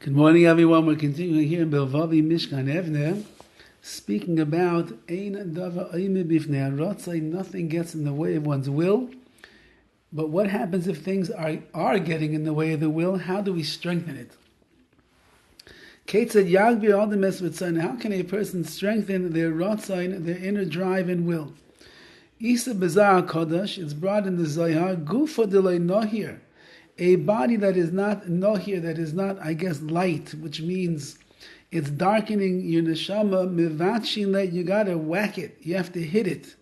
Good morning, everyone. We're continuing here in BILVAVI, MISHKAN, EVNEH, speaking about Ein Dava Oime Bifnei Ratzon. Nothing gets in the way of one's will. But what happens if things are getting in the way of the will? How do we strengthen it? Ketzad Yagbi Adam Esritzon. How can a person strengthen their Ratzon, their inner drive and will? Isa Bezar Kodesh. It's brought in the Zohar. Gufa Delay Nohir. A body that is not nohir, that is not, light, which means it's darkening your neshama, mivatshin let, you gotta whack it, you have to hit it.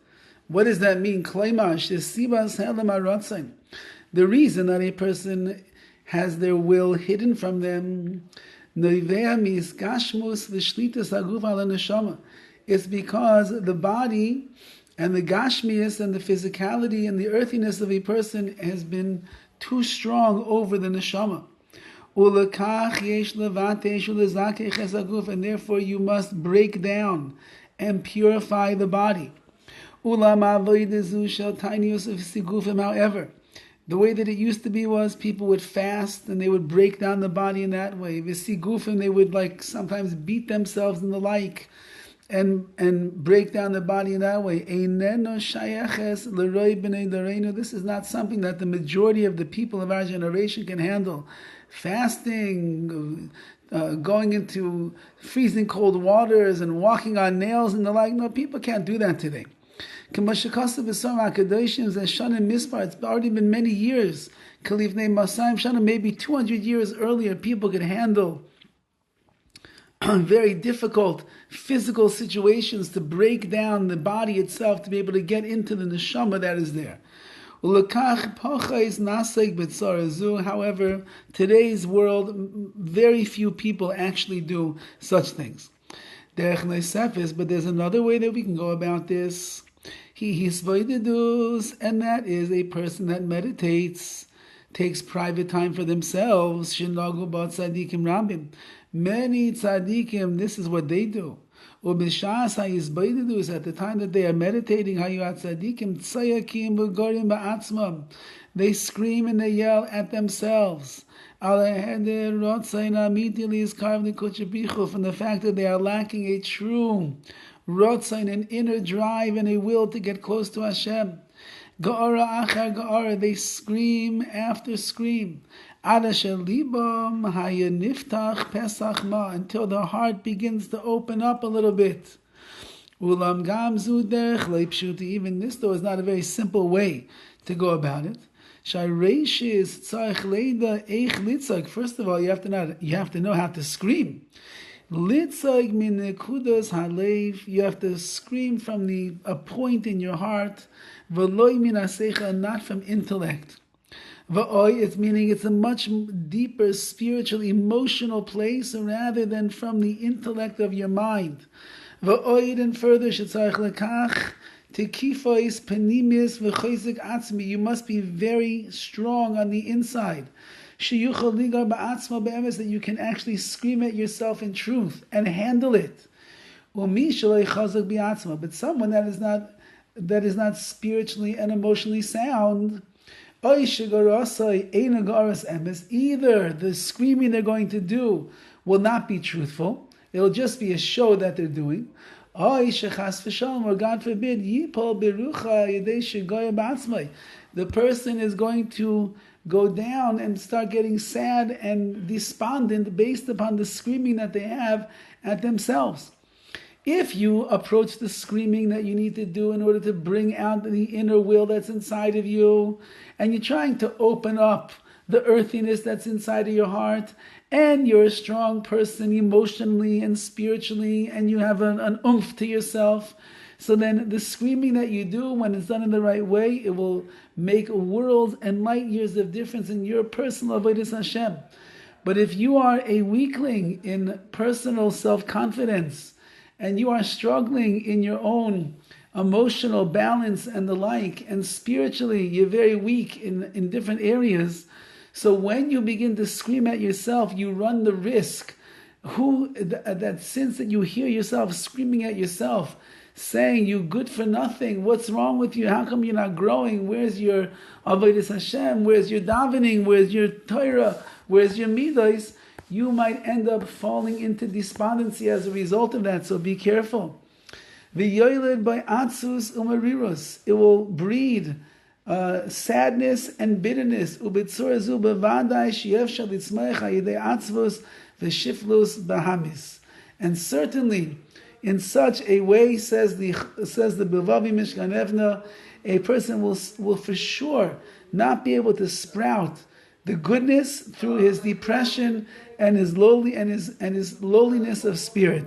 What does that mean? The reason that a person has their will hidden from them, it's because the body and the gashmias and the physicality and the earthiness of a person has been too strong over the neshama. And therefore you must break down and purify the body. However, the way that it used to be was people would fast and they would break down the body in that way. They would sometimes beat themselves and the like. And break down the body in that way. This is not something that the majority of the people of our generation can handle. Fasting, going into freezing cold waters and walking on nails and the like. No, people can't do that today. It's already been many years. Maybe 200 years earlier, people could handle very difficult physical situations to break down the body itself, to be able to get into the neshama that is there. However, today's world, very few people actually do such things. But there's another way that we can go about this. And that is a person that meditates, takes private time for themselves. Many tzaddikim, this is what they do. Is at the time that they are meditating, they scream and they yell at themselves. From the fact that they are lacking a true Ratzon, an inner drive and a will to get close to Hashem. Ga'ara achar ga'ara, they scream after scream. Until the heart begins to open up a little bit. Even this, though, is not a very simple way to go about it. First of all, you have to know how to scream. You have to scream from a point in your heart, not from intellect. It's meaning it's a much deeper spiritual, emotional place rather than from the intellect of your mind. And further, you must be very strong on the inside. That you can actually scream at yourself in truth and handle it. But someone that is not spiritually and emotionally sound, either the screaming they're going to do will not be truthful, it'll just be a show that they're doing, or God forbid, the person is going to go down and start getting sad and despondent based upon the screaming that they have at themselves. If you approach the screaming that you need to do in order to bring out the inner will that's inside of you, and you're trying to open up the earthiness that's inside of your heart, and you're a strong person emotionally and spiritually, and you have an oomph to yourself, so then the screaming that you do, when it's done in the right way, it will make worlds and light years of difference in your personal avodas Hashem. But if you are a weakling in personal self-confidence, and you are struggling in your own emotional balance and the like, and spiritually you're very weak in different areas, so when you begin to scream at yourself, you run the risk that since that you hear yourself screaming at yourself, saying you good for nothing, what's wrong with you, how come you're not growing, where's your avodas Hashem, where's your davening, where's your Torah, where's your midos, you might end up falling into despondency as a result of that, so be careful. V'yoyled by atzus umarirus. It will breed sadness and bitterness. Ubitzur zu bevadai sheyefshal litzmeich hayidei atzvus v'shiflus bahamis. And certainly, in such a way, says the BILVAVI MISHKAN EVNEH, a person will for sure not be able to sprout the goodness through his depression and his lowliness of spirit.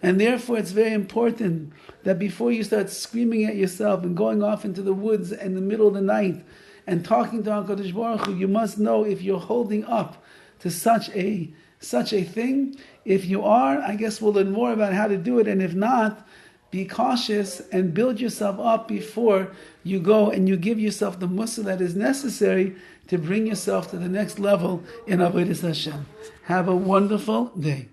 And therefore it's very important that before you start screaming at yourself and going off into the woods in the middle of the night and talking to HaKadosh Baruch Hu, you must know if you're holding up to such a thing. If you are, I guess we'll learn more about how to do it, and if not, be cautious and build yourself up before you go and you give yourself the mussar that is necessary to bring yourself to the next level in Avodas Hashem. Have a wonderful day.